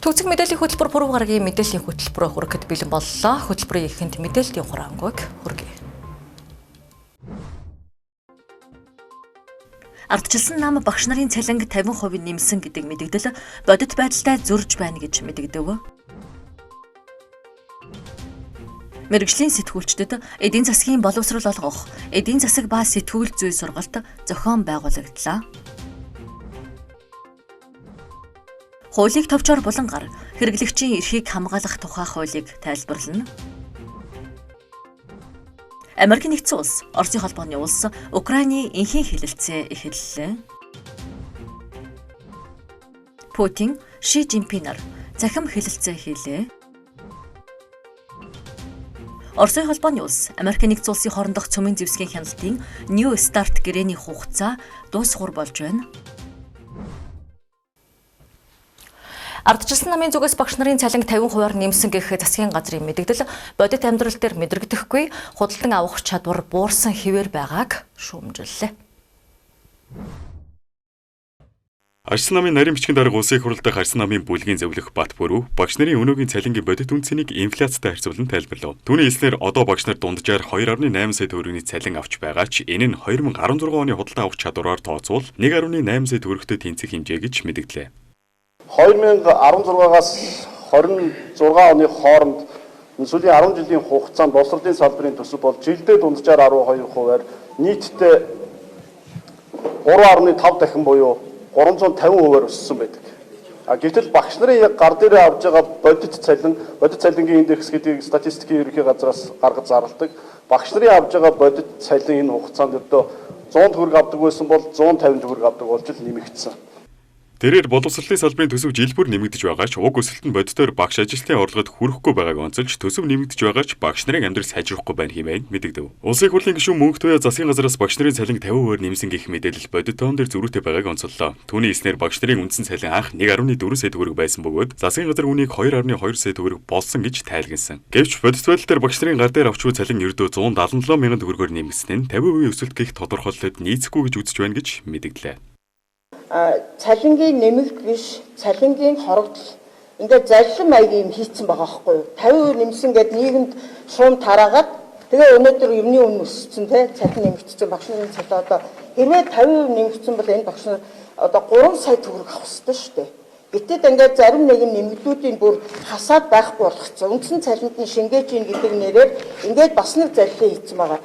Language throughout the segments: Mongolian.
Төгсгөл мэдээллийн хөтөлбөр пүрэв гарагийн мэдээллийн хөтөлбөрөөр хүрэхэд бэлэн боллоо. Хөтөлбөрийн эхэнд мэдээллийн хураангуйг хүргэе. Ардчилсан нам багш нарын цалинг 50% нэмсэн гэдэг мэдэгдэл бодит байдалтай зөрж байна гэж мэдэгдэв. Мэргэжлийн сэтгүүлчдэд эдийн засгийн боловсрол олгох эдийн засаг ба сэтгүүл зүй сургалт зохион байгуулагдлаа. Хуулийг товчоор булангаар хэрэглэгчийн эрхийг хамгаалах тухай хуулийг тайлбарлана. Америк нэгдсэн улс, Оросын холбооны улс Украины энхийн хэлэлцээ эхэллээ. Путин, Ши Жинпинээр захим хэлэлцээ хийлээ. Оросын холбооны улс, Америк нэгдсэн улсын хоорондох цөмийн зэвсгийн хяналтын New Start гэрээний хугацаа дуусгуур болж байна. Ардчилсан намын зүгээс багш нарын цалинг 50% нэмсэн гэх засгийн газрын мэдэгдэл бодит амьдрал дээр мэдрэгдэхгүй худалдан авах чадвар буурсан хэвээр байгааг шүүмжиллээ. Ардчилсан намын нарийн бичгийн дарга улсын хурлд Ардчилсан намын бүлгийн зөвлөх Бат Бүрүү багш нарын өнөөгийн цалингийн бодит үнцнийг инфляцтай харьцуулан тайлбарлав. Түүний хэлснээр одоо багш нар дунджаар 2.8 сая төгрөгийн цалин авч байгаа ч энэ нь 2016 оны худалдан авах чадвараар тооцвол 1.8 сая төгрөгтэй тэнцэх хэмжээ гэж мэдэгдлээ. 2016-аас 26 оны хооронд сүүлийн 10 жилийн хугацаанд боловсролын салбарын төсөв бол жилдээ дунджаар 12%-аар нийтдээ 3.5 дахин буюу 350%-аар өссөн байдаг. Гэвтэл багш нарын яг гар дээрээ авж байгаа бодит цалингийн индекс гэдгийг статистикийн ерөнхий газраас гаргаж зарладаг. Багш нарын авж байгаа бодит цалин энэ хугацаанд өдөө 100 төгрөг авдаг байсан бол 150 төгрөг авдаг болж л нэмэгдсэн. Тэрээр боловсролын салбарын төсөв жил бүр нэмэгдэж байгаа ч уг өсөлтөнд бодитоор багш ажилтны орлогод хүрэхгүй байгааг онцолж төсөв нэмэгдэж байгаа ч багш нарын амьдрал сайжрахгүй байна хэмээн мэдэгдэв. Улсын хурлын гишүүн Мөнх Туяа засгийн газраас багш нарын цалинг 50% нэмсэн гэх мэдээлэл бодит тоон дээр зөрүүтэй байгааг онцоллоо. Түүний хэлснээр багш нарын үндсэн цалин анх 1.4 сая төгрөг байсан бөгөөд засгийн газар үүнийг 2.2 сая төгрөг болсон гэж тайлгнасан. Гэвч бодит байдал дээр багш нарын гар дээр авч буй цалин ердөө 177 мянган төгрөгөөр нэмэгдсэн нь 50% өсөлт гэх тодорхойлолтод нийцэхгүй гэж үзэж байна гэж мэдэгдлээ. Цалингийн нэмэлт биш, цалингийн хорогдол ингээд зарилсан маягийн хийцэн байгаа байхгүй юу? 50% нэмсэн гэдэг нийгэмд шуум тараагаад тэгээ өнөөдөр юмны үн өссөн те цалин нэмэгдсэн багш нарын цалин одоо хэрвээ 50% нэмэгдсэн бол энэ багш нар одоо 3 сая төгрөг авах хэрэгтэй шүү дээ. Гэтэл ингээд зарим нэгэн нэмэгдүүдийн бүр хасаад байхгүй болгоцсон. Үндсэн цалинд нь шингээж ийн гэдэг нэрээр ингээд бас нэг зарилаа хийцэн байгаа.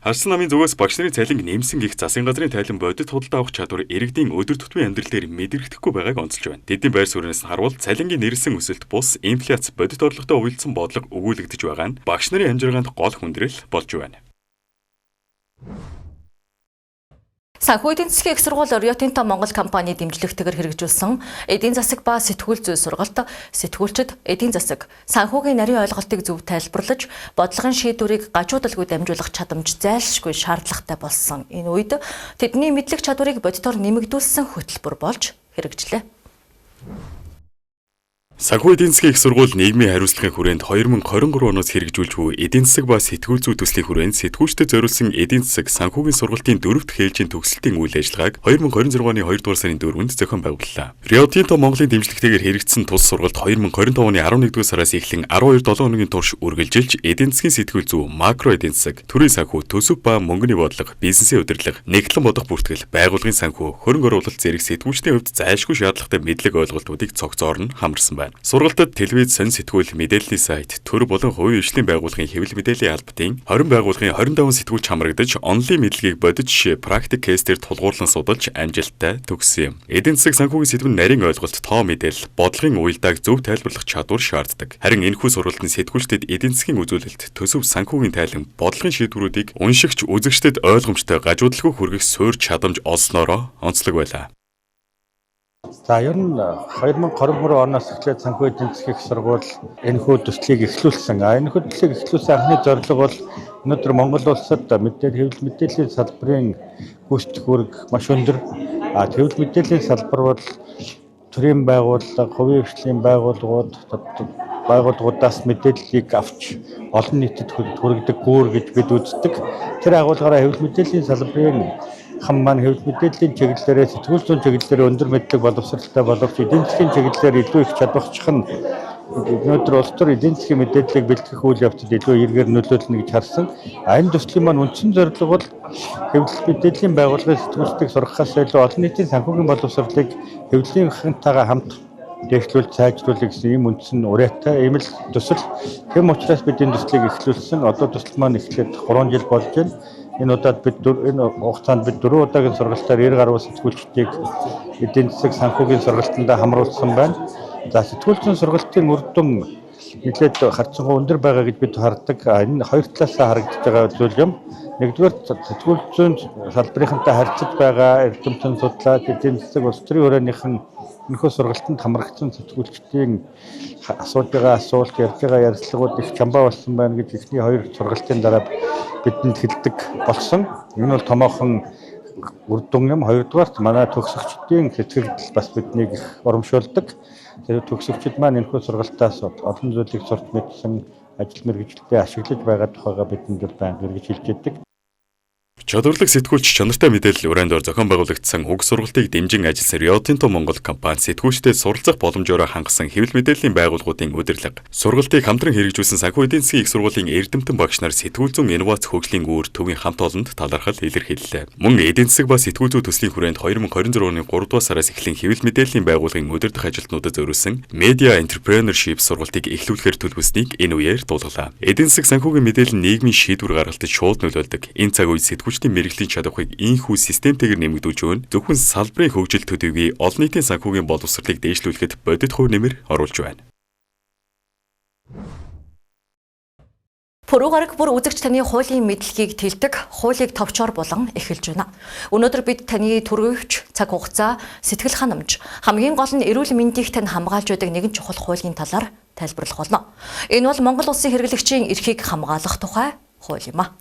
Ардчилсан намын зүгээс багш нарын цалинг нэмсэн гэх засгийн газрын тайлан бодит худалдаа авах чадвар иргэдийн өдөр тутмын амьдрал дээр мэдрэгдэхгүй байгааг онцолж байна. Тэдний байр сууриас харуул цалингийн нэрсэн өсөлт бус инфляц бодит орлоготой уялдсан бодлого өгүүлэгдэж байгаа нь багш нарын амжиргаанд гол хүндрэл болж байна. Санхүү эдийн засгийн их сургууль Rio Tinto Монгол компани дэмжлэгтэйгээр хэрэгжүүлсэн эдийн засаг ба сэтгүүл зүй сургалт сэтгүүлчид эдийн засаг санхүүгийн нарийн ойлголтыг зөв тайлбарлаж бодлогын шийдвэрийг гажуудалгүй дамжуулах чадамж зайлшгүй шаардлагатай болсон энэ үед тэдний мэдлэг чадварыг бодитоор нэмэгдүүлсэн хөтөлбөр болж хэрэгжлээ. Санхүү эдийн засгийн их сургууль нийгмийн хариуцлагын хүрээнд 2023 оноос хэрэгжүүлж буй эдийн засаг ба сэтгүүл зүй төслийн хүрээнд сэтгүүлчдэд зориулсан эдийн засаг санхүүгийн сургалтын 4-р ээлжийн төгсөлтийн үйл ажиллагааг 2026 оны 2 дугаар сарын 4-нд зохион байгууллаа. Rio Tinto Монголын дэмжлэгтэйгээр хэрэгжсэн тус сургалт 2025 оны 11 дугаар сараас эхлэн 12-7 хоногийн турш үргэлжилж эдийн засгийн сэтгүүл зүй, макро эдийн засаг, төрийн санхүү, төсөв ба мөнгөний бодлого, бизнесийн удирдлага, нэгтлэн бодох бүртгэл, байгууллагын санхүү, хөрөнгө оруулалт зэрэг сэтгүүлчдийн хувьд зайлшгүй шаардлагатай мэдлэг ойлголтуудыг цогцоор нь хамарсан байна. Сургалтад телевиз, сонин сэтгүүл, мэдээллийн сайт, төр болон хувийн хөгжлийн байгууллагын хэвлэл мэдээллийн албатын 20 байгууллагын 25 сэтгүүлч хамрагдаж онлын мэдлэгийг бодит жишээ, практик кейсээр тулгуурлан судалж амжилттай төгссөн юм. Эдийн засаг санхүүгийн сэдвийн нарийн ойлголт, тоо мэдээлэл, бодлогын уялдааг зөв тайлбарлах чадвар шаарддаг. Харин энэхүү сургалтын сэтгүүлчдэд эдийн засгийн үзүүлэлт, төсөв санхүүгийн тайлан, бодлогын шийдвэрүүдийг уншигч, үзэгчдэд ойлгомжтой гажуудалгүй хүргэх суурь чадамж олсноороо онцлог байлаа. За ер нь 2023 оноос эхлээд санхүү эдийн засгийн их сургууль энэхүү төслийг эхлүүлсэн. Энэхүү төслийг эхлүүлсэн анхны зорилго бол өнөөдөр Монгол улсад хэвлэл мэдээллийн салбарын гүйцэтгэх үүрэг маш өндөр. Хэвлэл мэдээллийн салбар бол төрийн байгууллага, хувийн хөгжлийн байгууллагуудаас мэдээллийг авч олон нийтэд хүргэдэг гүүр гэж бид үздэг. Тэр агуулгаараа хэвлэл мэдээллийн салбарын хам маань хэвлэл мэдээллийн чиглэлээр сэтгүүл зүйн чиглэлээр өндөр мэдлэг боловсралтай боловч эдийн засгийн чиглэлээр илүү их чадварчих нь өнөөдөр улс төр эдийн засгийн мэдээллийг бэлтгэх үйл явцад илүү эргээр нөлөөлнө гэж харсан. Энэ төслийн маань үндсэн зорилго бол хэвлэл мэдээллийн байгууллагын сэтгүүлчдийг сургахаас илүү олон нийтийн санхүүгийн боловсролыг хэвлэлийн ухаантайгаа хамт дэвшлүүл сайжруулах гэсэн ийм үндсэн ураатай ийм л төсөл. Тэм учраас бид энэ төслийг эхлүүлсэн. Одоо төсөл маань эхлээд 3 жил болж байна. Энэ удаад бид энэ хугацаанд бид 4 удаагийн сургалтаар 90 гаруй сэтгүүлчдийг эдийн засаг санхүүгийн сургалтанд хамруулсан байна. За сэтгүүл зүйн сургалтын үр дүн нэлээд харьцангуй өндөр байгаа гэж бид хардаг. Энэ хоёр талаасаа харагдаж байгаа зүйл юм. Нэгдүгээр сэтгүүл зүйн салбарынхантай харьцаж байгаа эрдэмтэн судлаад эдийн засаг улс төрийн хүрээндийнхэн өнөхөө сургалтанд хамрагдсан сэтгүүлчдийн асууж байгаа асуулт, ярьж байгаа ярилцлагууд их чамбаа болсон байна гэж эхний хоёр сургалтын дараа бидэнд хэлдэг болсон. Энэ бол томоохон үр дүн юм. Хоёрдугаарт манай төгсөгчдийн сэтгэл бас биднийг их урамшуулдаг. Тэр төгсөгчд маань энэхүү сургалтаас олон зүйлийг сурч мэдсэн, ажил мэргэжилтэд ашиглаж байгаа тухайга бидэнд байнга эргэж хэлж өгдөг. Чадварлаг сэтгүүлч чанартай мэдээлэл урайндор зохион байгуулагдсан уг сургалтыг дэмжин ажилласан Rio Tinto Монгол компани сэтгүүлчдэд суралцах боломжоор хангасан хэвлэл мэдээллийн байгууллагуудын удирдлага. Сургалтыг хамтран хэрэгжүүлсэн санхүү эдийн засгийн их сургуулийн эрдэмтэн багш нар сэтгүүл зүйн инновац хөгжлийн үүр төвийн хамт олонд талархал илэрхийллээ. Мөн эдийн засаг ба сэтгүүл зүй төслийн хүрээнд 2026 оны 3 дугаар сараас эхлэн хэвлэл мэдээллийн байгууллагын удирдах ажилтнуудад зориулсан Media Entrepreneurship сургалтыг эхлүүлэхээр төлөвлөснийг энэ үеэр дуулгалаа. Эдийн засаг санхүүгийн мэдээлэл нийгмийн шийдвэр гаргалтад шууд нөлөөлдөг. Энэ цаг үед сэтгүүлчдийн мэрэгжлийн чадварыг ийхүү системтэйгээр нэмэгдүүлж өгөн зөвхөн салбарын хөгжил төдийгүй олон нийтийн санхүүгийн боловсролыг дээшлүүлэхэд бодит хувь нэмэр оруулж байна. Пүрэв гараг бүр үзэгч таны хуулийн мэдлэгийг тэлдэг хуулийг товчоор болон эхэлж байна. Өнөөдөр бид таны төрөвч, цаг хугацаа, сэтгэл ханамж, хамгийн гол нь эрүүл мэндийг тань хамгаалж байдаг нэгэн чухал хуулийн талаар тайлбарлах болно. Энэ бол Монгол улсын хэрэглэгчийн эрхийг хамгаалах тухай хууль юм а.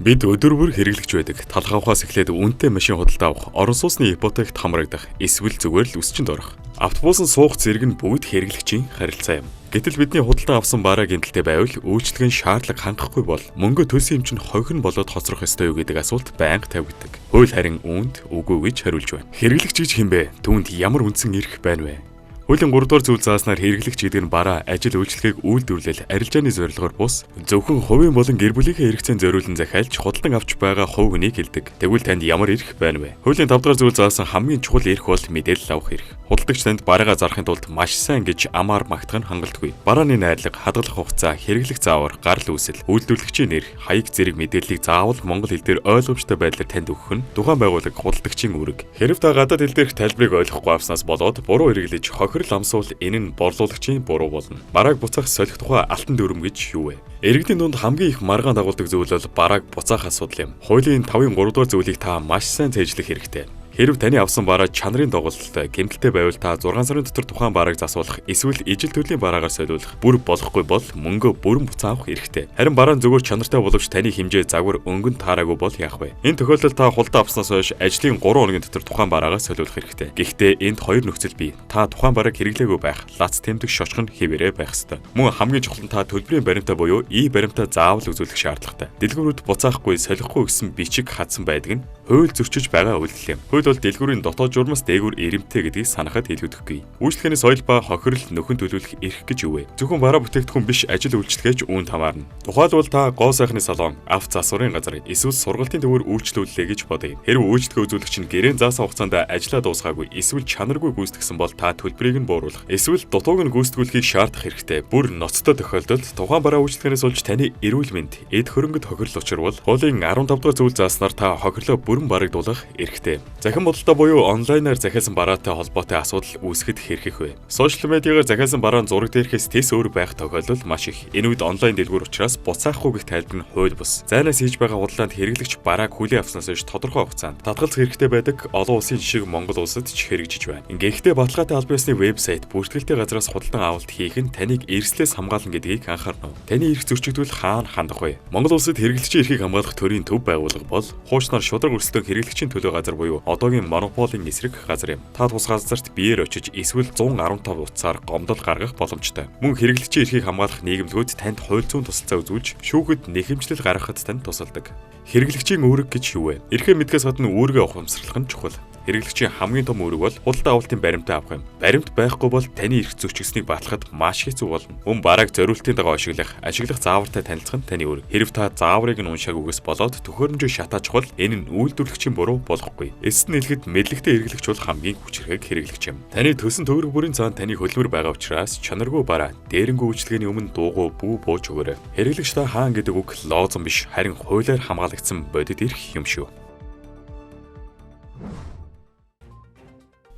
Бид өдөр бүр хэрэглэж байдаг талхай ухаас эхлээд үнэтэй машин худалдаа авах, орон сууцны ипотект хамрагдах, эсвэл зүгээр л үсчинд орох. Автобусын суух зэрэг нь бүгд хэрэглэгчийн харилцаа юм. Гэтэл бидний худалдан авсан бараа гэмтэлтэй байвал үйлчлэгэн шаардлага хангахгүй бол мөнгө төлсөн юм чинь хойхон болоод хоцрох ёстой юу гэдэг асуулт байнга тавигддаг. Хууль харин үүнд үгүй гэж хариулж байна. Хэрэглэгч гэж хэмбэ? Түүнд ямар үндсэн эрх байна вэ? Хуулийн 3 дугаар зүйл зааснаар хэрэглэгч гэдэг нь бараа, ажил үйлчлэгийг үйлдвэрлэл, арилжааны зорилгоор бус зөвхөн хувийн болон гэр бүлийнхээ хэрэгцээнд зориулан захиалж худалдан авч байгаа хувь хүнийг хэлдэг. Тэгвэл танд ямар эрх байна вэ? Хуулийн 5 дугаар зүйл заасан хамгийн чухал эрх бол мэдээлэл авах эрх. Худалдагч танд бараагаа зарахын тулд маш сайн гэж амаар магтах нь хангалтгүй. Барааны найрлага, хадгалах хугацаа, хэрэглэх заавар, гарал үүсэл, үйлдвэрлэгчийн нэр, хаяг зэрэг мэдээллийг заавал монгол хэл дээр ойлгомжтой байдлаар танд өгөх нь тухайн байгууллага худалдагчийн үүрэг. Хэрэв та гадаад хэл дээрх тайлбарыг ойлгохгүй авснаас болоод буруу хэрэглэж хохирол амсвал энэ нь борлуулагчийн буруу болно. Барааг буцаах солих тухай алтан дүрм гэж юу вэ? Иргэдийн дунд хамгийн их маргаан дагуулдаг зүйл бол барааг буцаах асуудал юм. Хуулийн 5-ын 3 дугаар зүйлийг та маш сайн цээжлэх хэрэгтэй. Хэрэв таны авсан бараа чанарын доголдолтой, гэмтэлтэй байвал та 6 сарын дотор тухайн барааг засуулах, эсвэл ижил төрлийн бараагаар солиулах, бүр болохгүй бол мөнгө бүрэн буцаан авах хэрэгтэй. Харин бараа нь зөвхөн чанартай боловч таны хэмжээ загвар өнгөнд таараагүй бол яах вэ? Энэ тохиолдолд та худалдаа авснаас хойш ажлын 3 хоногийн дотор тухайн бараагаа солиулах хэрэгтэй. Гэхдээ энд хоёр нөхцөл бий. Та тухайн барааг хэрэглээгүй байх, лац тэмдэг шошго нь хэвээрээ байх ёстой. Мөн хамгийн чухал нь та төлбөрийн баримтаа буюу баримтаа заавал үзүүлэх шаардлагатай. Дэлгүүрүүд буцаахгүй, солихгүй гэсэн бичиг хадсан байдаг нь хууль зөрчиж байгаа үйлдэл юм. Хууль бол дэлгүүрийн дотоод журмаас дээгүүр эрэмтэй гэдгийг санахад хэлэгдэхгүй. Үйлчлэгээний соёл ба хохирол нөхөн төлөвлөх эрх гэж юу вэ? Зөвхөн бараа бүтээгдэхүүн биш, ажил үйлчлэгч үүнд хамаарна. Тухайлбал та гоо сайхны салон, авто засварын газар, эсвэл сургалтын төвөөр үйлчлүүллээ гэж бодъё. Хэрвээ үйлчлэгээ үзүүлэгч нь гэрээн заасан хугацаанд ажиллаа дуусгаагүй, эсвэл чанаргүй гүйцэтгсэн бол та төлбөрийг нь бууруулах, эсвэл дутууг нь гүйцэтгүүлэхийг шаардах хэрэгтэй. Бүр ноцтой тохиолдолд тухайн бараа үйлчлэгээс олж таны эрүүл мэнд, эд хөрөнгөд хохирол учрвал хуулийн 15 дугаар зүйл зааснаар та хохирлоо бүрэн барагдуулах эрхтэй. Захин бодолтой буюу онлайнаар захиалсан бараатай холбоотой асуудал үүсгэхэд хэрхэх вэ? Сошиал медиагаар захиалсан бараа зураг дээрхээс тэс өөр байх тохиолдол маш их. Энэ үед онлайн дэлгүүр учраас буцаахгүй гэх тайлбар нь хууль бус. Зайнаас хийж байгаа худалдаанд хэрэглэгч барааг хүлээн авснаас хойш тодорхой хугацаанд татгалзах хэрэгтэй байдаг олон улсын жишээг Монгол улсад ч хэрэгжиж байна. Гэхдээ баталгаатай албан ёсны вебсайт бүртгэлтэй газраас худалдан авалт хийх нь таныг эрсдлээс хамгаална гэдгийг анхаарна уу? Таны эрх зөрчигдвөл хаана хандах вэ? Монгол улсад хэрэглэгчийн эрхийг хамгаалах төрийн төв байгууллага бол хуучнаар шударга өрсөлдөөн хэрэглэгчийн төлөө газар буюу одоо одоогийн монополийн эсрэг газар юм. Та тус газарт биеэр очиж эсвэл 115 утсаар гомдол гаргах боломжтой. Мөн хэрэглэгчийн эрхийг хамгаалах нийгэмлэгүүд танд хууль зүйн тусалцаа үзүүлж шүүхэд нэхэмжлэл гаргахад танд тусалдаг. Хэрэглэгчийн үүрэг гэж юу вэ? Эрхээ мэдгээс гадна үүргээ ухамсарлах нь чухал. Хэрэглэгчийн хамгийн том үүрэг бол худалдаа авалтын баримтаа авах юм. Баримт байхгүй бол таны эрх зөрчигдсэнийг батлахад маш хэцүү болно. Мөн бараг зориултын дагуу ашиглах заавартай танилцах нь таны үүрэг. Хэрв та зааврыг нь уншаагүйгээс болоод төхөөрөмжөө шатааж чухал энэ нь үйлдвэрлэгчийн буруу болохгүй. Эцэст нь хэлэхэд мэдлэгтэй хэрэглэгч бол хамгийн хүчирхэг хэрэглэгч юм. Таны төсөн төгрөг бүрийн цаана таны хөлмөр байгаа учраас чанаргүй бараа, дээрэнгүү үйлчлэгээний өмнө дуугүй бүү бууж өгөөрэй. Хэрэглэгч та хаан гэдэг үг лоозон биш, харин хуулиар хамгаалагдсан бодит эрх юм шүү.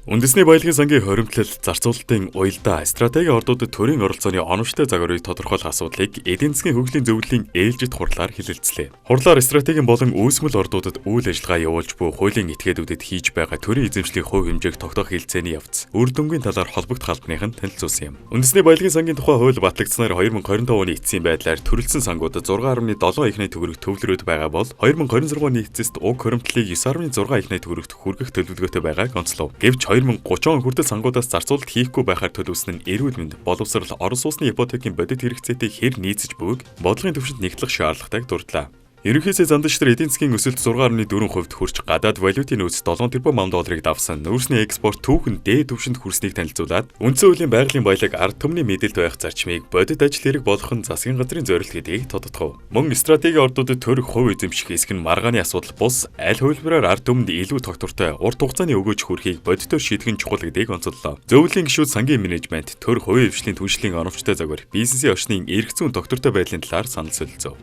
Үндэсний баялагын сангийн хоримтлал зарцуулалтын уялдаа стратегийн ордуудад төрийн оролцооны оновчтой загварыг тодорхойлох асуудлыг эдийн засгийн хөгжлийн зөвлөлийн ээлжид хурлаар хэлэлцлээ. Хурлаар стратегийн болон үүсмэл ордуудад үйл ажиллагаа явуулж буй хуулийн этгээдүүдэд хийж байгаа төрийн эзэмшлийн хувь хэмжээг тогтоох хэлцээний явц үр дүнгийн талаар холбогдох албаных нь танилцуулсан юм. Үндэсний баялагын сангийн тухай хууль батлагдсанаар 2025 оны эцсийн байдлаар төрөлсөн сангуудад 6.7 ихний төгрөг төвлөрөөд байгаа бол 2026 оны эцэст уг хоримтлалыг 9.6 ихний төгрөгт хүргэх төлөвлөгөөтэй байгааг онцлов. Гэвч 2030 он хүртэл сангуудаас зарцуулалт хийхгүй байхаар төлөвсөн нь эрүүл мэнд, боловсрол, орон сууцны ипотекийн бодит хэрэгцээтэй хэр нийцэж буйг бодлогын түвшинд нэгтлэх шаардлагатайг дурдлаа. Ерөнхийдөө зандагчдаар эдийн засгийн өсөлт 6.4% хүрч гадаад валютын нөөц 7 тэрбум ам долларыг давсан. Нүүрсний экспорт түүхэн дээд түвшинд хүрснийг танилцуулаад үндсэн хуулийн байгалийн баялаг ард түмний мэдээлэлд байх зарчмыг бодит ажил хэрэг болгох нь засгийн газрын зорилт гэдгийг тодотгов. Мөн стратегийн ордуудад төрөх хувь эзэмших хэсэг нь маргааны асуудал бус аль хувилбараар ард түмэнд илүү тогтвортой урт хугацааны өгөөж хүрхийг бодитоор шийдэх нь чухал гэдгийг онцоллоо. Зөвлөлийн гишүүд сангийн менежмент, төрөх хувийн хвшлийн түншлэлийн оновчтой загвар, бизнесийн орчнын эрх зүйн тогтвортой байдлын талаар санал солилцов.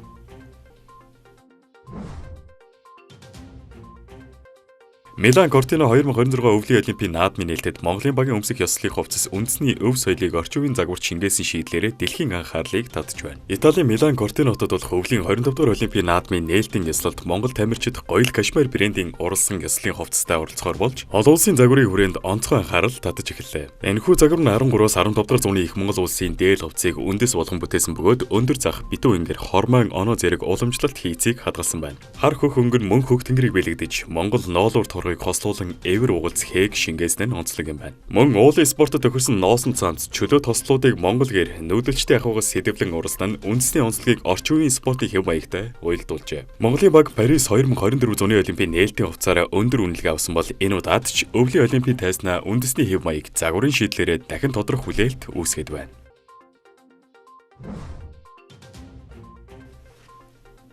Милан Кортино 2026 өвлийн олимпийн наадмын нээлтэд Монголын багийн өмсөх ёслолын хувцас үндэсний өв соёлыг орчин үеийн загварт шингээсэн шийдлээрээ дэлхийн анхаарлыг татж байна. Италийн Милан Кортино хотод болох өвлийн 25 дугаар олимпийн наадмын нээлтийн ёслолд Монгол тамирчид Гоёл Кашмир брендийн уралсан ёслолын хувцастай оролцохоор болж олон улсын загварын хүрээнд онцгой анхаарал татаж эхэллээ. Энэхүү загвар нь 13-аас 15 дугаар зууны их Монгол улсын дээл хувцсыг үндэс болгон бүтээсэн бөгөөд өндөр зах, битүү ингэр, хормойн оноо зэрэг уламжлалт хийцийг хадгалсан байна. Хар хөх өнгөн мөн хөх тэнгэрийг бэлэгдэж Монгол ноолуур торгыг хослуулан эвэр угалц хээг шингээсэн нь онцлог юм байна. Мөн уулын спортод тохирсон ноосон цамц чөлөө тослуудыг Монгол гэр нүүдэлчтэй ахуйгаас сэдэвлэн уралсан нь үндэсний онцлогийг орчин үеийн спортын хэв маягтай уялдуулжээ. Монголын баг Парис 2024 зуны олимпийн нээлтийн хувцаараа өндөр үнэлгээ авсан бол энэ удаад ч өвлийн олимпийн тайзнаа үндэсний хэв маяг загварын шийдлээрээ дахин тодорхой хүлээлт үүсгээд байна.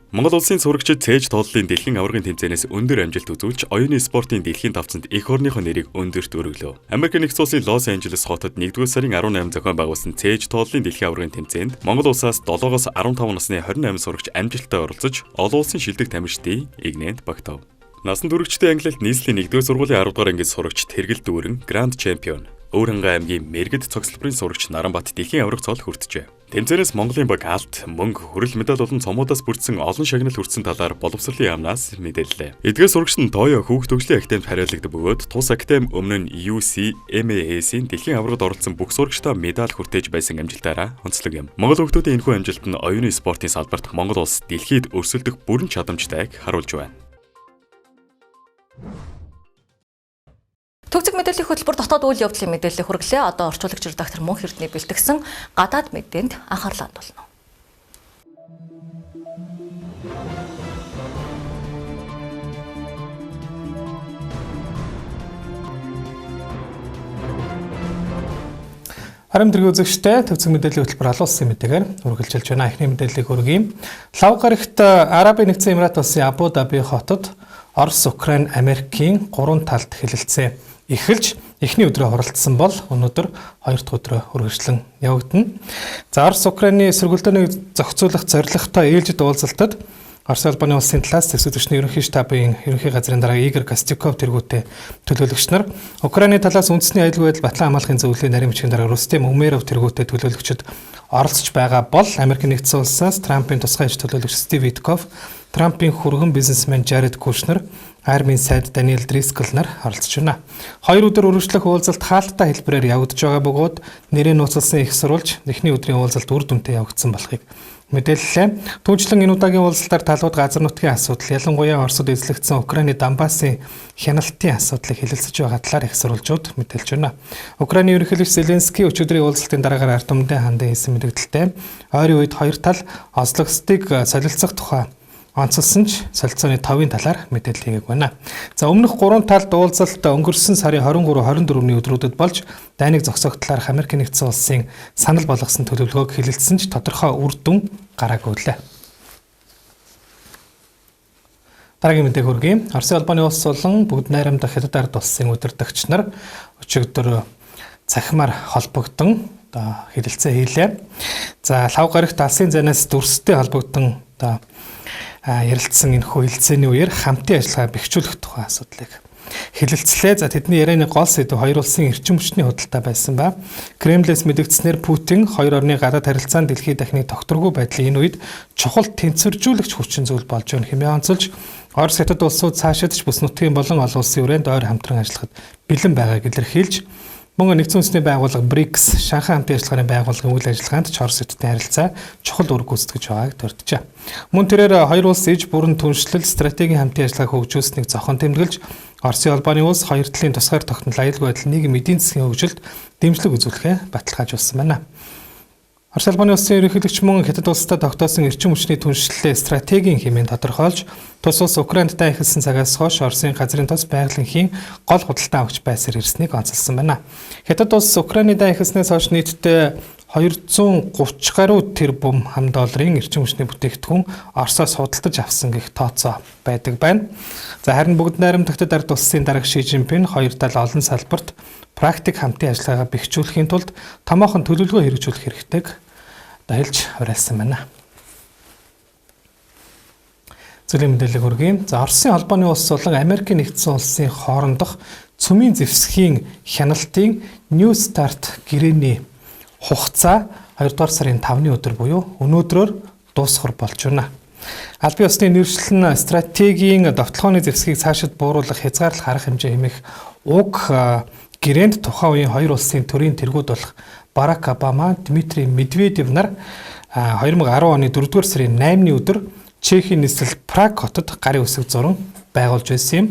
Монгол улсын сурагчид цээж тооллын дэлхийн аваргын тэмцээнээс өндөр амжилт үзүүлж оюуны спортын дэлхийн давцанд эх орныхоо нэрийг өндөрт өргөлөө. Америк нэгдсэн улсын Лос Анжелес хотод 1-р сарын 18 зохион байгуулсан цээж тооллын дэлхийн аваргын тэмцээнд Монгол улсаас 7-оос 15 насны 28 сурагч амжилттай оролцож олон улсын шилдэг тамирчдын игнэнд багтав. Насан туршидчдын ангилалд нийслэлийн 1-р сургуулийн 10 дугаар ангид сурагч Тэргэл Дүүрэн гранд чемпион, Өвөрхангай аймгийн Мэргэд цогцлбарын сурагч Наранбат дэлхийн аварга цол хүртжээ. Тэмцээнээс Монголын баг алт, мөнгө, хүрэл медаль болон цомуудаас бүрдсэн олон шагнал хүртсэн талаар боловсролын яамнаас мэдээллээ. Эдгээр сурагчид нь Тойо хүүхд төгслийн академид хариалагддаг бөгөөд тус академи өмнө нь UCMAS-ийн дэлхийн аваргад оролцсон бүх сурагчдаа медаль хүртээж байсан амжилтаараа онцлог юм. Монгол хүүхдүүдийн энэхүү амжилт нь оюуны спортын салбарт Монгол улс дэлхийд өрсөлдөх бүрэн чадамжтайг харуулж байна. Төгсөг мэдээллийн хөтөлбөр дотоод үйл явдлын мэдээллийг хүргэлээ. Одоо орчуулагч редактор Мөнх Эрдэнэ бэлтгэсэн гадаад мэдээнд анхаарлаа хандуулна. Харин тэргийн үзэгчтэй төгсөг мэдээллийн хөтөлбөр алуулсан мэдээгээр үргэлжилж байна. Эхний мэдээллийг хүргэе. Лав гарагт Арабын нэгдсэн Эмират улсын Абу Даби хотод Орос, Украин, Америкийн 3 талд хэлэлцээ эхэлж эхний өдрөө хуралдсан бол өнөөдөр 2 дахь өдрөө үргэлжлэн явагдана. За Орос, Украины сөргөлдөөнийг зохицуулах зорилготой ээлжид уулзалтад Орос Албаны улсын талаас төсөөлөгчний ерөнхий штабын ерөнхий газрын дарга Игорь Костюков тэргүүтээ төлөөлөгч нар Украины талаас үндэсний аюулгүй байдал батлан хамгаалахын зөвлөлийн нарийн бичгийн дарга Рустем Умеров тэргүүтээ төлөөлөгчд оролцож байгаа бол Америк нэгдсэн улсаас Трампын тусгай аж төлөөлөгч Стив Витков, Трампын хүргэн бизнесмен Жаред Кушнер, армийн сайд Даниэл Дрискл нар оролцож байна. 2 өдөр үргэлжлэх уулзалт хаалттай хэлбэрээр явагдаж байгаа бөгөөд нэрээ нууцлсан их сурвалж эхний өдрийн уулзалт үр дүнтэй явагдсан болохыг Мэдээлэлээ түүнчлэн энэ удаагийн уулзалтаар талууд газар нутгийн асуудал, ялангуяа Оросд эзлэгдсэн Украины Донбассын хяналтын асуудлыг хэлэлцэж байгаа талаар их сурвалжууд мэдээлж байна. Украины ерөнхийлөгч Зеленский өчигдрийн уулзалтын дараагаар ард түмэндээ хандсан хийсэн мэдээлэлтэй ойрын үед хоёр тал Ослогстыг солилцох тухай онцлсон ч солилцооны 5-ын талаар мэдээлэл хийгээг байна. За өмнөх 3 талд уулзалт өнгөрсөн сарын 23-24-ний өдрүүдэд болж дайныг зогсоогдлаар Америкийн нэгдсэн улсын санал болгосон төлөвлөгөөг хэлэлцсэн ч тодорхой үр дүн гараагүй лээ. Дараагийн мэдээг хүргэе. Оросын албаны улс болон бүгд найрамдах хятад ард улсын удирдагч нар өчигдөр цахимаар холбогдсон хэлэлцээ хийлээ. За лав гарагт алсын занаас дүрстэй холбогдсон ярилцсан энэхүү хэлэлцээний үеэр хамтын ажиллагаа бэхжүүлэх тухай асуудлыг хэлэлцлээ. За тэдний ярианы гол сэдв хоёр улсын эрчим хүчний худалдаа байсан ба Кремлээс мэдэгдснээр Путин хоёр орны гадаад харилцаанд дэлхийд дахныг тогтворгүй байдлын энэ үед чухал тэнцвэржүүлэгч хүчин зүйл болж байна хэмээн онцолж Орос хятад улсууд цаашид ч бүс нутгийн болон олон улсын хүрээнд ойр хамтран ажиллахад бэлэн байгааг илэрхийлж мөн нэгдсэн үндэсний байгууллага BRICS Шанхай хамтын ажиллагааны байгууллагын үйл ажиллагаанд ч Орос хятадын харилцаа чухал үр гүйцэтгэж байгааг төрдөжээ. Мөн тэрээр хоёр улс иж бүрэн түншлэл стратегийн хамтын ажиллагааг хөгжүүлсэнийг зохон тэмдэглэж Оросын албаны улс хоёр талын тусгаар тогтнол аюулгүй байдал нийгэм эдийн засгийн хөгжилд дэмжлэг үзүүлэхээ баталгаажуулсан байна. Орос албаны улсын ерөнхийлөгч мөн хятад улстай тогтоосон эрчим хүчний түншлэлээ стратегийн хэмээн тодорхойлж тус улс Украиндтай эхэлсэн цагаас хойш Оросын газрын тос байгалийн гол худалдаа авч байсаар ирснийг онцолсон байна. Хятад улс Украинидаа эхэлснээс хойш нийтдээ 230 гаруй тэрбум $, эрчим хүчний бүтээгдэхүүн Оросоос худалдаж авсан гэх тооцоо байдаг байна. За харин бүгд найрамдагтад ард улсын дарга Ши Жинпин хоёр тал олон салбарт практик хамтын ажиллагаагаа бэхжүүлэхийн тулд томоохон төлөвлөгөө хэрэгжүүлэх хэрэгтэйг хэлж уриалсан байна. Зөвлөмж мэдээлэл хүргэе. За Оросын албаны улс болон Америкийн нэгдсэн улсын хоорондох цөмийн зэвсгийн хяналтын New Start гэрээний хугацаа 2 дугаар сарын 5-ны өдөр буюу өнөөдрөөр дуусгар болж байна. Албан ёсны нэршлэн стратегийн довтлооны зэвсгийг цаашид бууруулах хязгаарлах арга хэмжээ хэмээх уг гэрээнд тухайн үеийн хоёр улсын төрийн тэргүүд болох Барак Обама, Дмитрий Медведев нар 2010 оны 4 дугаар сарын 8-ны өдөр Чехийн нийслэл Праг хотод гарын үсэг зураг байгуулж байсан юм.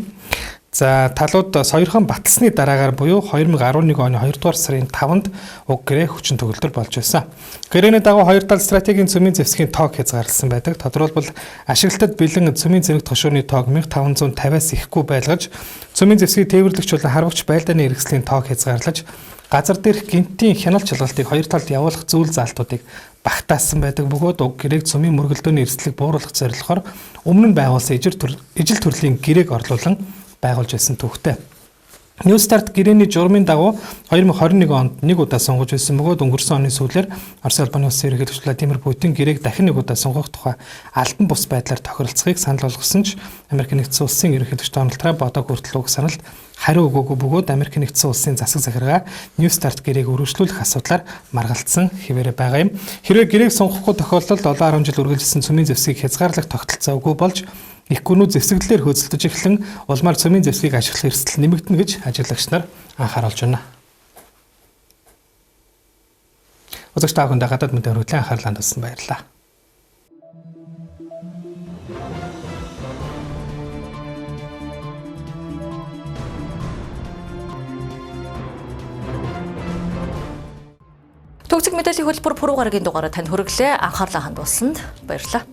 За талууд соёрхон баталсны дараагаар буюу 2011 оны 2 дугаар сарын 5-нд уг гэрээ хүчин төгөлдөр болж байсан. Гэрээний дагуу хоёр тал стратегийн цөмийн зэвсгийн тоог хязгаарласан байдаг. Тодорхойлбол ашиглалтад бэлэн цөмийн зэрэг тушууны тоог 1550-аас ихэхгүй байлгаж, цөмийн зэвсгийг тээвэрлэгч болон харвагч байлдааны хэрэгслийн тоог хязгаарлаж, газар дээрх гинтийн хяналт шалгалтыг хоёр талд явуулах зүйл заалтуудыг багтаасан байдаг бөгөөд уг гэрээг цөмийн мөргөлдөөний эрсдлийг бууруулах зорилгоор өмнө нь байгуулсан ижил төрлийн гэрээг орлуулан байгуулж байсан төвхтэй. New Start гэрээний журмын дагуу 2021 онд нэг удаа сонгож байсан бөгөөд өнгөрсөн оны сүүлээр Оросын албаны улсын ерөнхийлөгч Владимир Путин гэрээг дахин нэг удаа сонгох тухай албан бус байдлаар тохиролцохыг санал болгосон ч Америкийн нэгдсэн улсын ерөнхийлөгч Дональд Трамп одоо хүртэл уг саналд хариу өгөөгүй бөгөөд Америкийн нэгдсэн улсын засаг захиргаа New Start гэрээг өргөжлүүлэх асуудлаар маргалдсан хэвээрээ байгаа юм. Хэрвээ гэрээг сонгохгүй тохиолдолд 7-10 жил үргэлжилсэн цөмийн зэвсгийг хязгаарлах тогтолцоо үгүй болж Иггүүнүүд зэвсэглэлээр хөөцөлдөж эхлэн улмаар цөмийн зэвсгийг ашиглах эрсдэл нэмэгдэнэ гэж ажиллагч нар анхааруулж байна. Үзэгч та бүхэнд гадаад мэдээ хүргэлийн анхаарлаа хандуулсан баярлалаа. Төгсөг мэдээллийн хөтөлбөр пүрэв гарагийн дугаараар танд хүргэлээ. Анхаарлаа хандуулсанд баярлалаа.